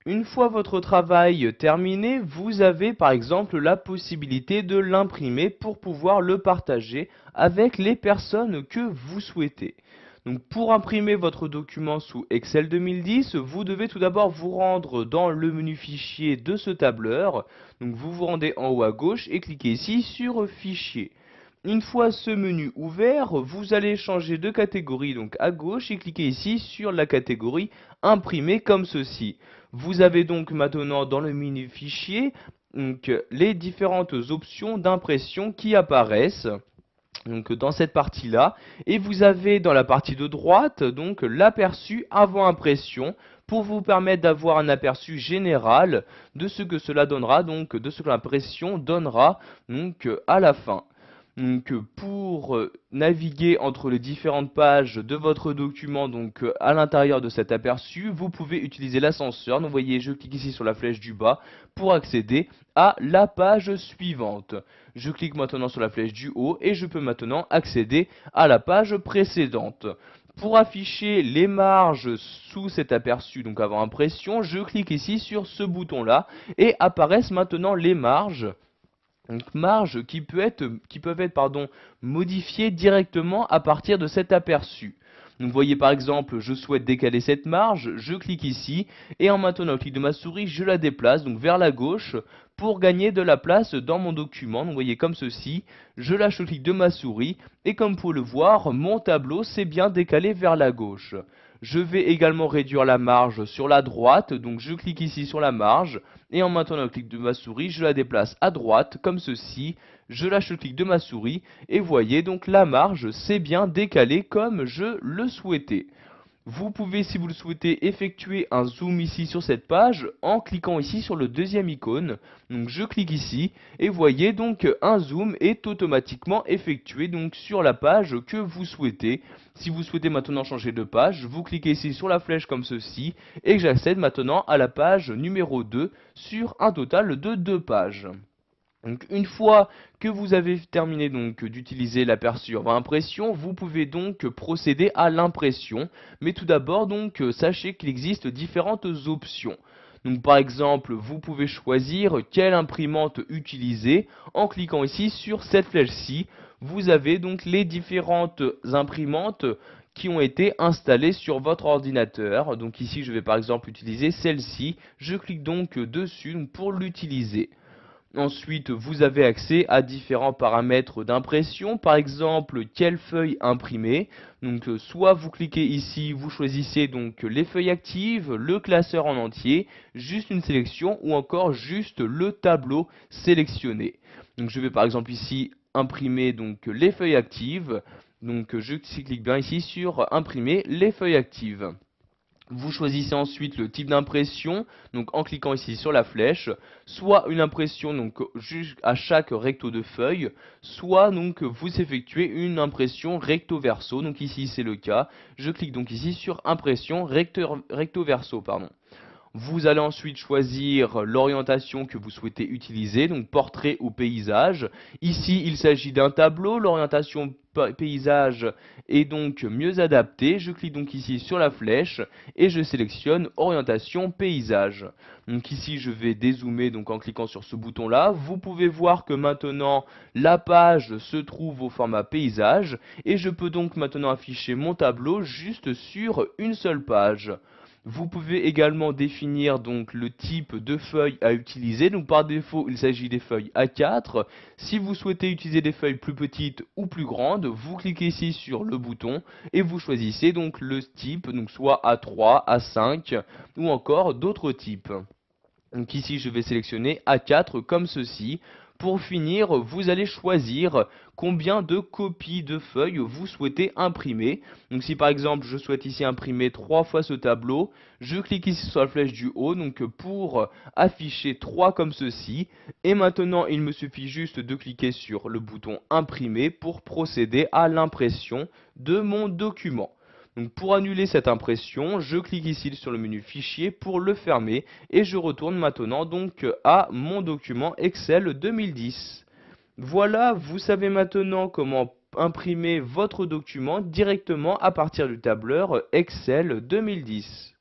Une fois votre travail terminé, vous avez par exemple la possibilité de l'imprimer pour pouvoir le partager avec les personnes que vous souhaitez. Donc pour imprimer votre document sous Excel 2010, vous devez tout d'abord vous rendre dans le menu fichier de ce tableur. Donc vous vous rendez en haut à gauche et cliquez ici sur Fichier. Une fois ce menu ouvert, vous allez changer de catégorie donc à gauche et cliquez ici sur la catégorie Imprimer comme ceci. Vous avez donc maintenant dans le menu fichier donc, les différentes options d'impression qui apparaissent donc dans cette partie-là, et vous avez dans la partie de droite donc l'aperçu avant impression pour vous permettre d'avoir un aperçu général de ce que cela donnera, donc de ce que l'impression donnera donc à la fin. Donc pour naviguer entre les différentes pages de votre document donc à l'intérieur de cet aperçu, vous pouvez utiliser l'ascenseur. Donc vous voyez, je clique ici sur la flèche du bas pour accéder à la page suivante. Je clique maintenant sur la flèche du haut et je peux maintenant accéder à la page précédente. Pour afficher les marges sous cet aperçu, donc avant impression, je clique ici sur ce bouton-là et apparaissent maintenant les marges. Donc marges qui peuvent être modifiées directement à partir de cet aperçu. Donc vous voyez par exemple, je souhaite décaler cette marge, je clique ici, et en maintenant le clic de ma souris, je la déplace donc vers la gauche pour gagner de la place dans mon document. Donc vous voyez comme ceci, je lâche le clic de ma souris, et comme vous pouvez le voir, mon tableau s'est bien décalé vers la gauche. Je vais également réduire la marge sur la droite, donc je clique ici sur la marge, et en maintenant le clic de ma souris, je la déplace à droite, comme ceci, je lâche le clic de ma souris, et voyez donc la marge s'est bien décalée comme je le souhaitais. Vous pouvez, si vous le souhaitez, effectuer un zoom ici sur cette page en cliquant ici sur le deuxième icône. Donc je clique ici et voyez donc un zoom est automatiquement effectué donc sur la page que vous souhaitez. Si vous souhaitez maintenant changer de page, vous cliquez ici sur la flèche comme ceci et j'accède maintenant à la page numéro 2 sur un total de 2 pages. Donc une fois que vous avez terminé donc d'utiliser l'aperçu avant impression, vous pouvez donc procéder à l'impression. Mais tout d'abord donc sachez qu'il existe différentes options. Donc par exemple, vous pouvez choisir quelle imprimante utiliser en cliquant ici sur cette flèche-ci. Vous avez donc les différentes imprimantes qui ont été installées sur votre ordinateur. Donc ici, je vais par exemple utiliser celle-ci. Je clique donc dessus pour l'utiliser. Ensuite, vous avez accès à différents paramètres d'impression, par exemple, quelle feuille imprimer. Donc, soit vous cliquez ici, vous choisissez donc les feuilles actives, le classeur en entier, juste une sélection ou encore juste le tableau sélectionné. Donc, je vais par exemple ici imprimer donc les feuilles actives. Donc, je clique bien ici sur imprimer les feuilles actives. Vous choisissez ensuite le type d'impression, donc en cliquant ici sur la flèche, soit une impression donc à chaque recto de feuille, soit donc vous effectuez une impression recto verso, donc ici c'est le cas. Je clique donc ici sur impression recto verso, pardon. Vous allez ensuite choisir l'orientation que vous souhaitez utiliser, donc portrait ou paysage. Ici, il s'agit d'un tableau. L'orientation paysage est donc mieux adaptée. Je clique donc ici sur la flèche et je sélectionne orientation paysage. Donc ici, je vais dézoomer donc en cliquant sur ce bouton-là. Vous pouvez voir que maintenant, la page se trouve au format paysage et je peux donc maintenant afficher mon tableau juste sur une seule page. Vous pouvez également définir donc le type de feuille à utiliser. Donc par défaut, il s'agit des feuilles A4. Si vous souhaitez utiliser des feuilles plus petites ou plus grandes, vous cliquez ici sur le bouton et vous choisissez donc le type, donc soit A3, A5 ou encore d'autres types. Donc ici, je vais sélectionner A4 comme ceci. Pour finir, vous allez choisir combien de copies de feuilles vous souhaitez imprimer. Donc si par exemple, je souhaite ici imprimer 3 fois ce tableau, je clique ici sur la flèche du haut donc pour afficher 3 comme ceci. Et maintenant, il me suffit juste de cliquer sur le bouton imprimer pour procéder à l'impression de mon document. Donc pour annuler cette impression, je clique ici sur le menu fichier pour le fermer et je retourne maintenant donc à mon document Excel 2010. Voilà, vous savez maintenant comment imprimer votre document directement à partir du tableur Excel 2010.